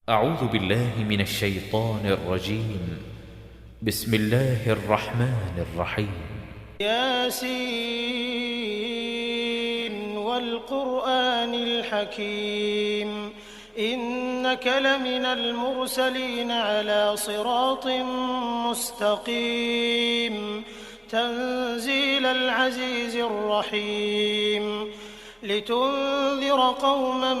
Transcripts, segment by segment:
أعوذ بالله من الشيطان الرجيم. بسم الله الرحمن الرحيم. ياسين والقرآن الحكيم إنك لمن المرسلين على صراط مستقيم تنزيل العزيز الرحيم لتنذر قوما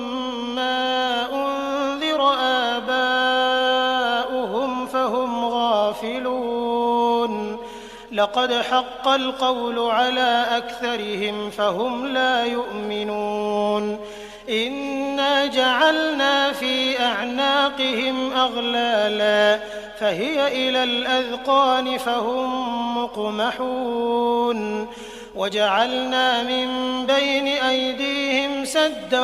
ما أنذر آباؤهم فهم غافلون لقد حق القول على أكثرهم فهم لا يؤمنون إنا جعلنا في أعناقهم أغلالا فهي إلى الأذقان فهم مقمحون وجعلنا من بين أيديهم سدا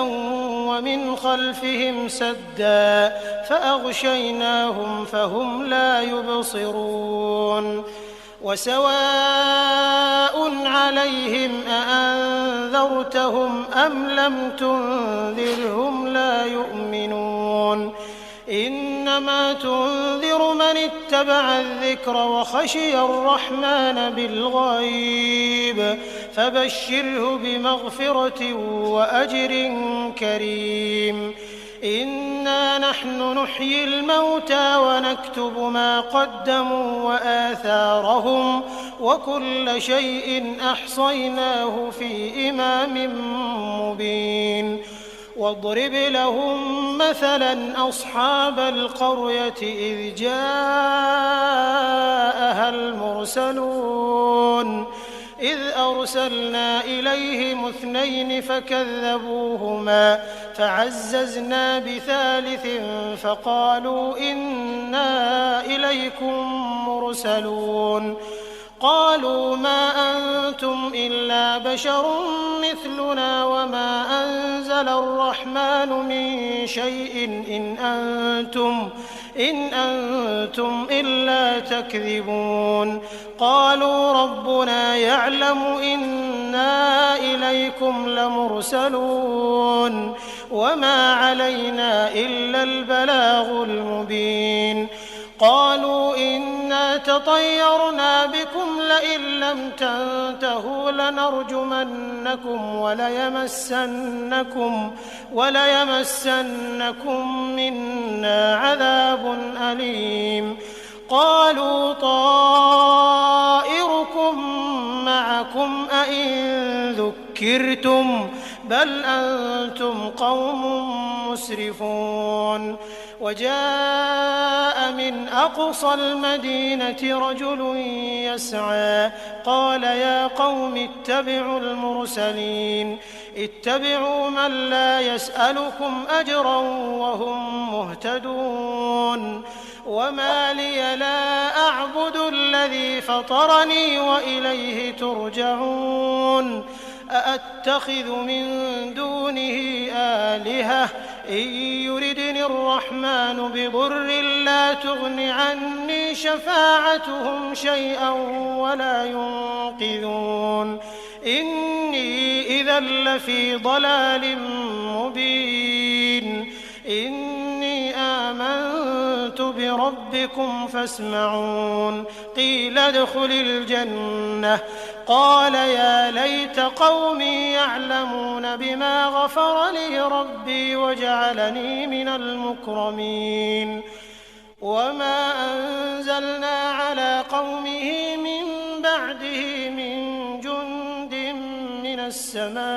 ومن خلفهم سدا فأغشيناهم فهم لا يبصرون وسواء عليهم أأنذرتهم أم لم تنذرهم لا يؤمنون إنما تنذر من اتبع الذكر وخشي الرحمن بالغيب فبشره بمغفرة وأجر كريم إنا نحن نحيي الموتى ونكتب ما قدموا وآثارهم وكل شيء أحصيناه في إمام مبين واضرب لهم مثلا أصحاب القرية إذ جاءها المرسلون إذ أرسلنا إليهم 2 فكذبوهما فعززنا بثالث فقالوا إنا إليكم مرسلون قالوا ما أنتم إلا بشر مثلنا وما أنزل الرحمن من شيء إن أنتم إلا تكذبون قالوا ربنا يعلم إنا إليكم لمرسلون وما علينا إلا البلاغ المبين قالوا إنا تطيرنا بكم لئن لم تنتهوا لنرجمنكم وليمسنكم منا عذاب أليم قالوا طائركم معكم أئن ذكرتم بل أنتم قوم مسرفون وجاء من أقصى المدينة رجل يسعى قال يا قوم اتبعوا المرسلين اتبعوا من لا يسألكم أجرا وهم مهتدون وما لي لا أعبد الذي فطرني وإليه ترجعون أأتخذ من دونه آلهة إن يردني الرحمن بضر لا تغن عني شفاعتهم شيئا ولا ينقذون إني إذا لفي ضلال مبين إني آمنت بربكم فاسمعون قيل ادخل الجنة قال يا ليت قومي يعلمون بما غفر لي ربي وجعلني من المكرمين وما أنزلنا على قومه من بعده من جند من السماء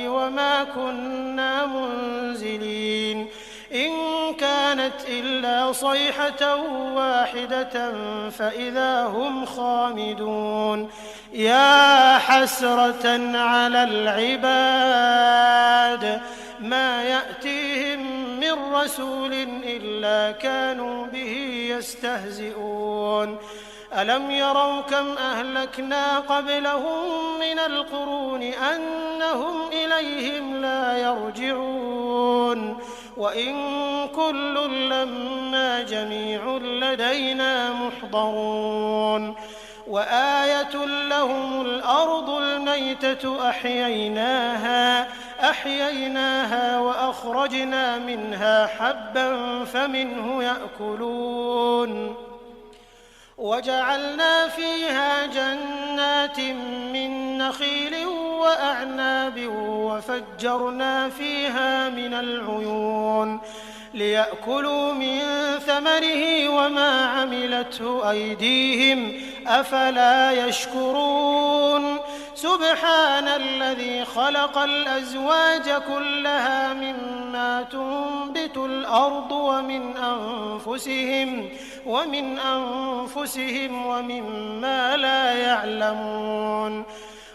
وما كنا منزلين إن كانت إلا صيحة واحدة فإذا هم خامدون يا حسرة على العباد ما يأتيهم من رسول إلا كانوا به يستهزئون ألم يروا كم أهلكنا قبلهم من القرون أنهم إليهم لا يرجعون وإن كل لما جميع لدينا محضرون وآية لهم الأرض الميتة أحييناها وأخرجنا منها حبا فمنه يأكلون وجعلنا فيها جنات من نخيل وأعناب وفجرنا فيها من العيون ليأكلوا من ثمره وما عملته أيديهم أفلا يشكرون سبحان الذي خلق الأزواج كلها مما تنبت الأرض ومن أنفسهم ومما لا يعلمون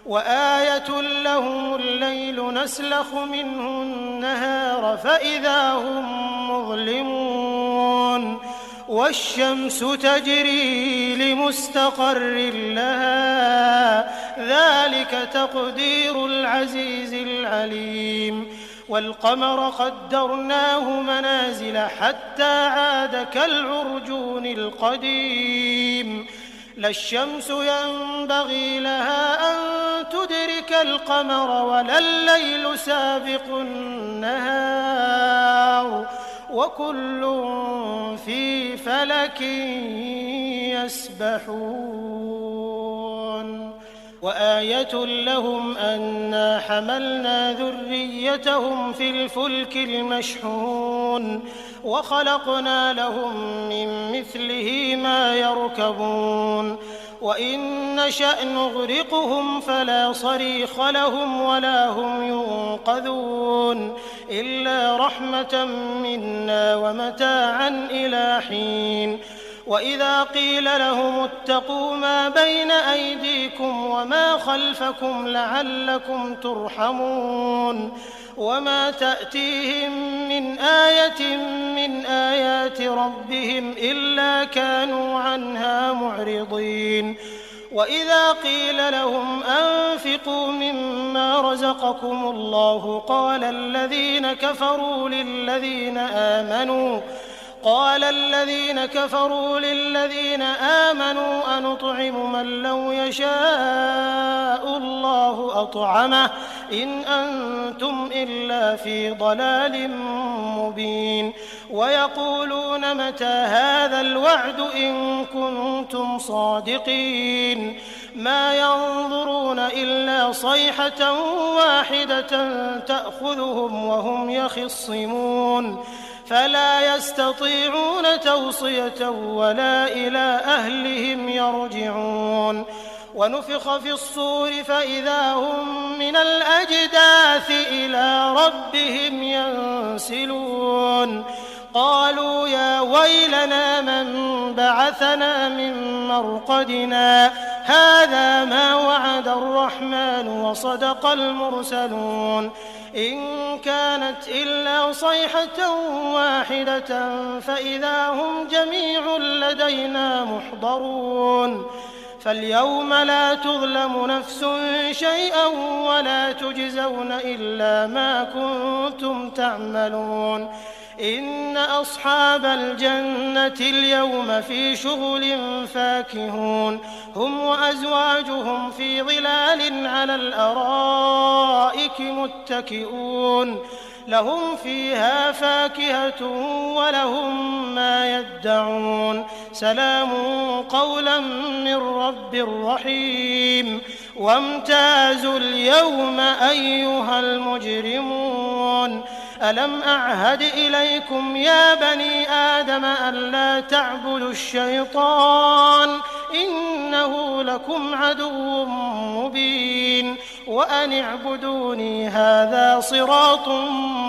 وآية لهم الليل نسلخ منه النهار فإذا هم مظلمون والشمس تجري لمستقر لها ذلك تقدير العزيز العليم والقمر قدرناه منازل حتى عاد كالعرجون القديم لا الشمس ينبغي لها أن تدرك القمر ولا الليل سابق النهار وكل في فلك يسبحون وآية لهم أنا حملنا ذريتهم في الفلك المشحون وخلقنا لهم من مثله ما يركبون وإن نشأ نغرقهم فلا صريخ لهم ولا هم ينقذون إلا رحمة منا ومتاعا إلى حين وإذا قيل لهم اتقوا ما بين أيديكم وما خلفكم لعلكم ترحمون وما تأتيهم من آية من آيات ربهم إلا كانوا عنها معرضين وإذا قيل لهم أنفقوا مما رزقكم الله قال الذين كفروا للذين آمنوا أنطعم من لو يشاء الله أطعمه إن أنتم إلا في ضلال مبين ويقولون متى هذا الوعد إن كنتم صادقين ما ينظرون إلا صيحة واحدة تأخذهم وهم يخصمون فلا يستطيعون توصية ولا إلى أهلهم يرجعون ونفخ في الصور فإذا هم من الأجداث إلى ربهم ينسلون قالوا يا ويلنا من بعثنا من مرقدنا هذا ما وعد الرحمن وصدق المرسلون إن كانت إلا صيحة واحدة فإذا هم جميع لدينا محضرون فاليوم لا تظلم نفس شيئا ولا تجزون إلا ما كنتم تعملون إن أصحاب الجنة اليوم في شغل فاكهون هم وأزواجهم في ظلال على الأرائك متكئون لهم فيها فاكهة ولهم ما يدعون سلام قولا من رب رحيم وامتازوا اليوم أيها المجرمون ألم أعهد إليكم يا بني آدم ألا تعبدوا الشيطان إنه لكم عدو مبين وأن اعبدوني هذا صراط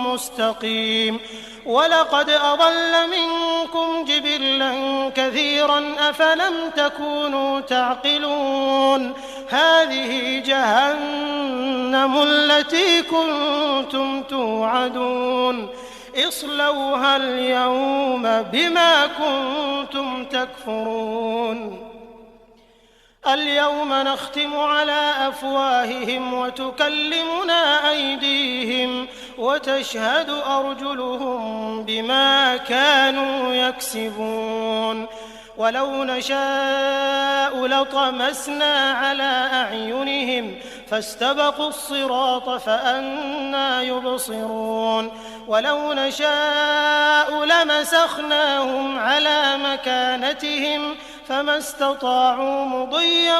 مستقيم ولقد أضل منكم جبلا كثيرا أفلم تكونوا تعقلون هذه جهنم التي كنتم توعدون اصلوها اليوم بما كنتم تكفرون اليوم نختم على أفواههم وتكلمنا أيديهم وتشهد أرجلهم بما كانوا يكسبون ولو نشاء لطمسنا على أعينهم فاستبقوا الصراط فأنى يبصرون ولو نشاء لمسخناهم على مكانتهم فما استطاعوا مضيا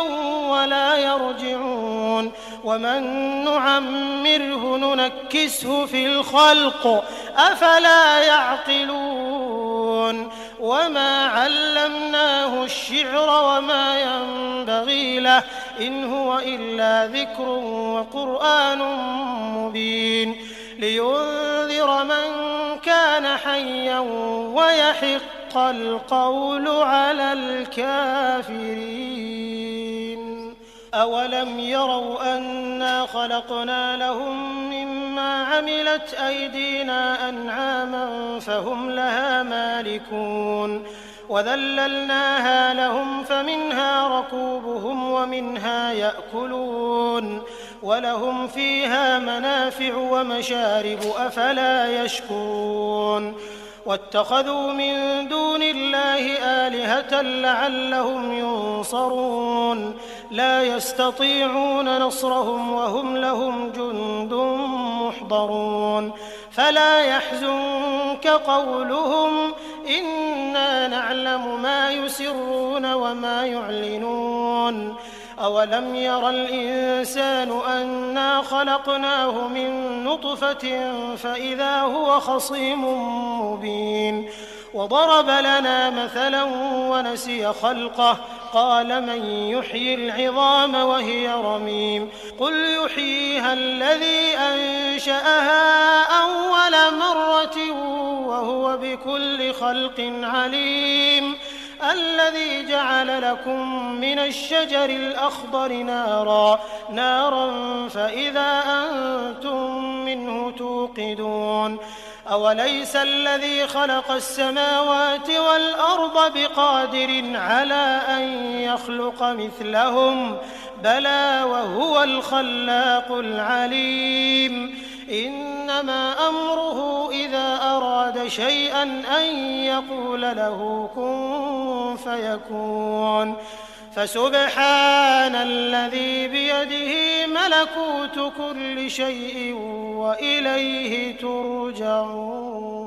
ولا يرجعون ومن نعمره ننكسه في الخلق أفلا يعقلون وما علمناه الشعر وما ينبغي له إن هو إلا ذكر وقرآن مبين لينذر من كان حيا ويحق القول على الكافرين أولم يروا أنا خلقنا لهم مما عملت أيدينا أنعاما فهم لها مالكون وذللناها لهم فمنها ركوبهم ومنها يأكلون ولهم فيها منافع ومشارب أفلا يشكرون واتخذوا من دون الله آلهة لعلهم ينصرون لا يستطيعون نصرهم وهم لهم جند محضرون فلا يحزنك قولهم إنا نعلم ما يسرون وما يعلنون أولم ير الإنسان أنا خلقناه من نطفة فإذا هو خصيم مبين وضرب لنا مثلا ونسي خلقه قال من يحيي العظام وهي رميم قل يحييها الذي أنشأها أول مرة وهو بكل خلق عليم الذي جعل لكم من الشجر الأخضر نارا فإذا أنتم منه توقدون أوليس الذي خلق السماوات والأرض بقادر على أن يخلق مثلهم بلى وهو الخلاق العليم إنما أمره إذا أراد شيئا أن يقول له كن فيكون فسبحان الذي بيده ملكوت كل شيء وإليه ترجعون